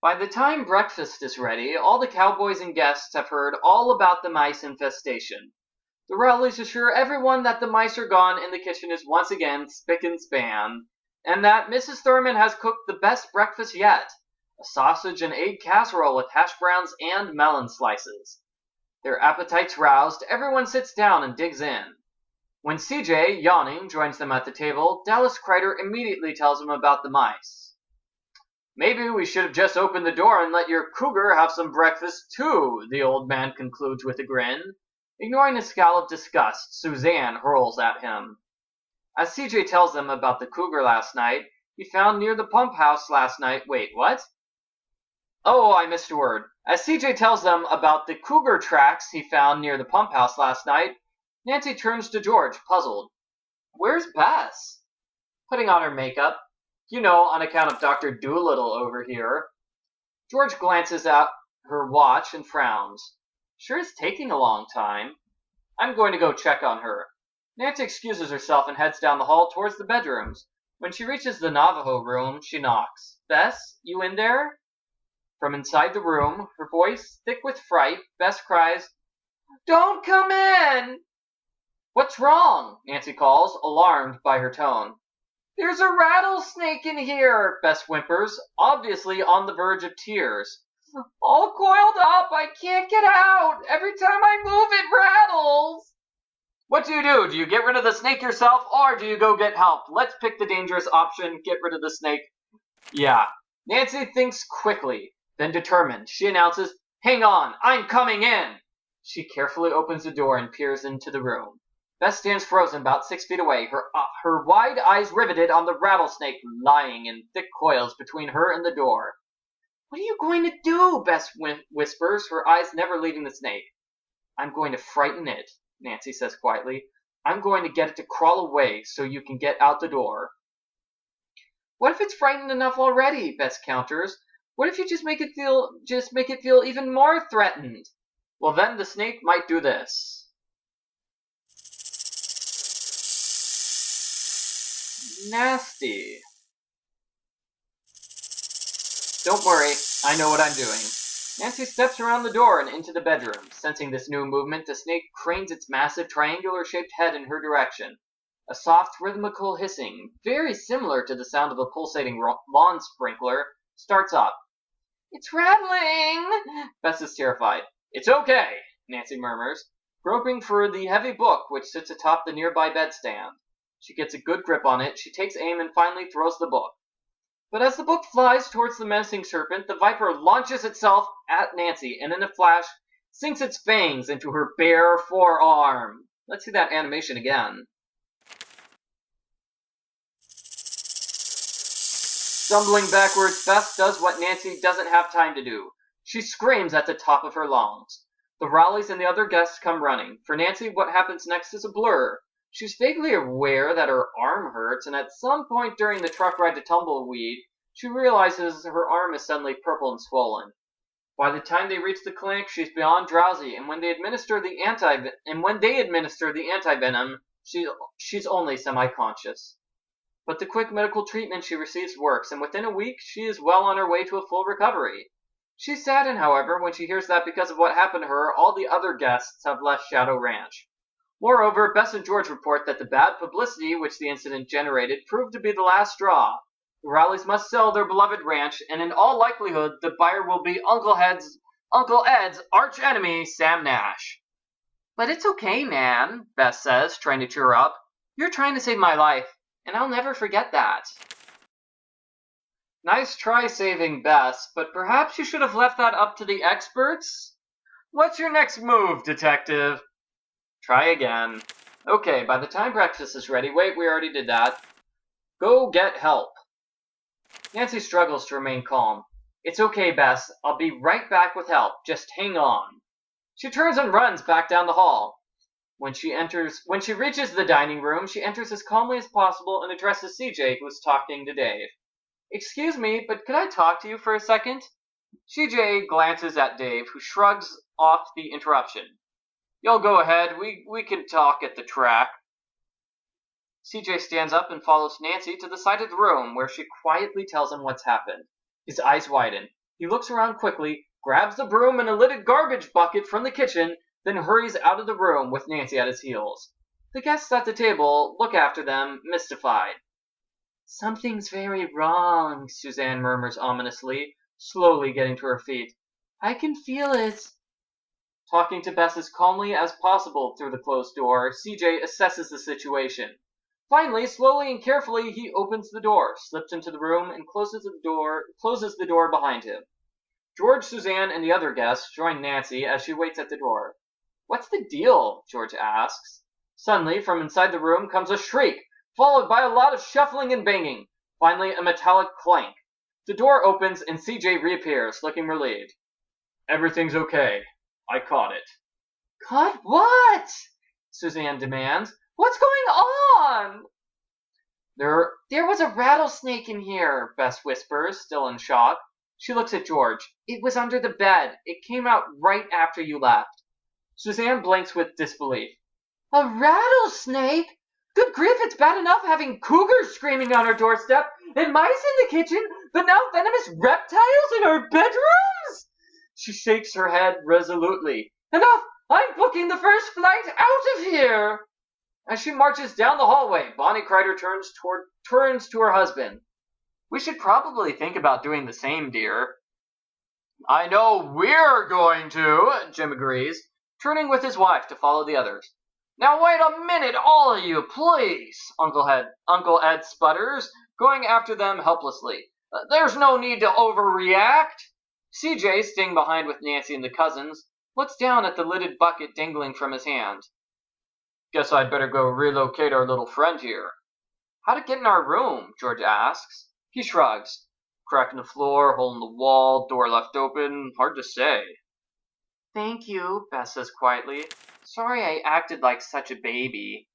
By the time breakfast is ready, all the cowboys and guests have heard all about the mice infestation. The Rowleys assure everyone that the mice are gone and the kitchen is once again spick and span, and that Mrs. Thurman has cooked the best breakfast yet, a sausage and egg casserole with hash browns and melon slices. Their appetites roused, everyone sits down and digs in. When CJ, yawning, joins them at the table, Dallas Kreider immediately tells him about the mice. "Maybe we should have just opened the door and let your cougar have some breakfast too," the old man concludes with a grin. Ignoring a scowl of disgust, Suzanne hurls at him. As CJ tells them about the cougar last night, he found near the pump house last night. Wait, what? Oh, I missed a word. As CJ tells them about the cougar tracks he found near the pump house last night, Nancy turns to George, puzzled. "Where's Bess?" "Putting on her makeup. You know, on account of Dr. Doolittle over here." George glances at her watch and frowns. "Sure is taking a long time. I'm going to go check on her." Nancy excuses herself and heads down the hall towards the bedrooms. When she reaches the Navajo room, she knocks. "Bess, you in there?" From inside the room, her voice thick with fright, Bess cries, "Don't come in!" "What's wrong?" Nancy calls, alarmed by her tone. "There's a rattlesnake in here," Bess whimpers, obviously on the verge of tears. "All coiled up, I can't get out. Every time I move, it rattles." "What do? Do you get rid of the snake yourself, or do you go get help? Let's pick the dangerous option, get rid of the snake." Yeah. Nancy thinks quickly, then determined. She announces, "Hang on, I'm coming in." She carefully opens the door and peers into the room. Bess stands frozen about 6 feet away, her wide eyes riveted on the rattlesnake lying in thick coils between her and the door. "What are you going to do?" Bess whispers, her eyes never leaving the snake. "I'm going to frighten it," Nancy says quietly. "I'm going to get it to crawl away so you can get out the door." "What if it's frightened enough already?" Bess counters. "What if you just make it feel even more threatened?" "Well, then the snake might do this." Nasty. "Don't worry, I know what I'm doing." Nancy steps around the door and into the bedroom. Sensing this new movement, the snake cranes its massive triangular-shaped head in her direction. A soft, rhythmical hissing, very similar to the sound of a pulsating lawn sprinkler, starts up. "It's rattling!" Bess is terrified. "It's okay," Nancy murmurs, groping for the heavy book which sits atop the nearby bedstand. She gets a good grip on it, she takes aim and finally throws the book. But as the book flies towards the menacing serpent, the viper launches itself at Nancy and in a flash sinks its fangs into her bare forearm. Let's see that animation again. Stumbling backwards, Bess does what Nancy doesn't have time to do. She screams at the top of her lungs. The Rowleys and the other guests come running. For Nancy, what happens next is a blur. She's vaguely aware that her arm hurts, and at some point during the truck ride to Tumbleweed, she realizes her arm is suddenly purple and swollen. By the time they reach the clinic, she's beyond drowsy, and when they administer the antivenom, she's only semi-conscious. But the quick medical treatment she receives works, and within a week, she is well on her way to a full recovery. She's saddened, however, when she hears that because of what happened to her, all the other guests have left Shadow Ranch. Moreover, Bess and George report that the bad publicity which the incident generated proved to be the last straw. The Rowleys must sell their beloved ranch, and in all likelihood, the buyer will be Uncle Ed's arch-enemy, Sam Nash. "But it's okay, Nan," Bess says, trying to cheer her up. "You're trying to save my life, and I'll never forget that." Nice try saving Bess, but perhaps you should have left that up to the experts? What's your next move, detective? Try again. Okay, by the time breakfast is ready, wait, we already did that. Go get help. Nancy struggles to remain calm. "It's okay, Bess. I'll be right back with help. Just hang on." She turns and runs back down the hall. When she reaches the dining room, she enters as calmly as possible and addresses CJ, who is talking to Dave. "Excuse me, but could I talk to you for a second?" CJ glances at Dave, who shrugs off the interruption. "You'll go ahead. We can talk at the track." CJ stands up and follows Nancy to the side of the room, where she quietly tells him what's happened. His eyes widen. He looks around quickly, grabs the broom and a lidded garbage bucket from the kitchen, then hurries out of the room with Nancy at his heels. The guests at the table look after them, mystified. Something's very wrong, Suzanne murmurs ominously, slowly getting to her feet. I can feel it. Talking to Bess as calmly as possible through the closed door, CJ assesses the situation. Finally, slowly and carefully, he opens the door, slips into the room, and closes the door behind him. George, Suzanne, and the other guests join Nancy as she waits at the door. What's the deal? George asks. Suddenly, from inside the room comes a shriek, followed by a lot of shuffling and banging. Finally, a metallic clank. The door opens and CJ reappears, looking relieved. Everything's okay. I caught it. Caught what? Suzanne demands. What's going on? There was a rattlesnake in here, Bess whispers, still in shock. She looks at George. It was under the bed. It came out right after you left. Suzanne blinks with disbelief. A rattlesnake? Good grief, it's bad enough having cougars screaming on our doorstep and mice in the kitchen, but now venomous reptiles in our bedrooms? She shakes her head resolutely. Enough! I'm booking the first flight out of here! As she marches down the hallway, Bonnie Crider turns to her husband. We should probably think about doing the same, dear. I know we're going to, Jim agrees, turning with his wife to follow the others. Now wait a minute, all of you, please, Uncle Ed sputters, going after them helplessly. There's no need to overreact. CJ, staying behind with Nancy and the cousins, looks down at the lidded bucket dangling from his hand. Guess I'd better go relocate our little friend here. How to get in our room? George asks. He shrugs. Crack in the floor, hole in the wall, door left open, hard to say. Thank you, Bess says quietly. Sorry I acted like such a baby.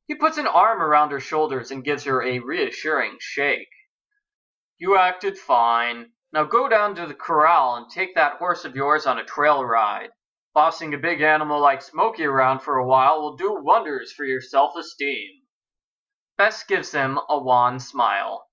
He puts an arm around her shoulders and gives her a reassuring shake. You acted fine. Now go down to the corral and take that horse of yours on a trail ride. Bossing a big animal like Smokey around for a while will do wonders for your self-esteem. Bess gives him a wan smile.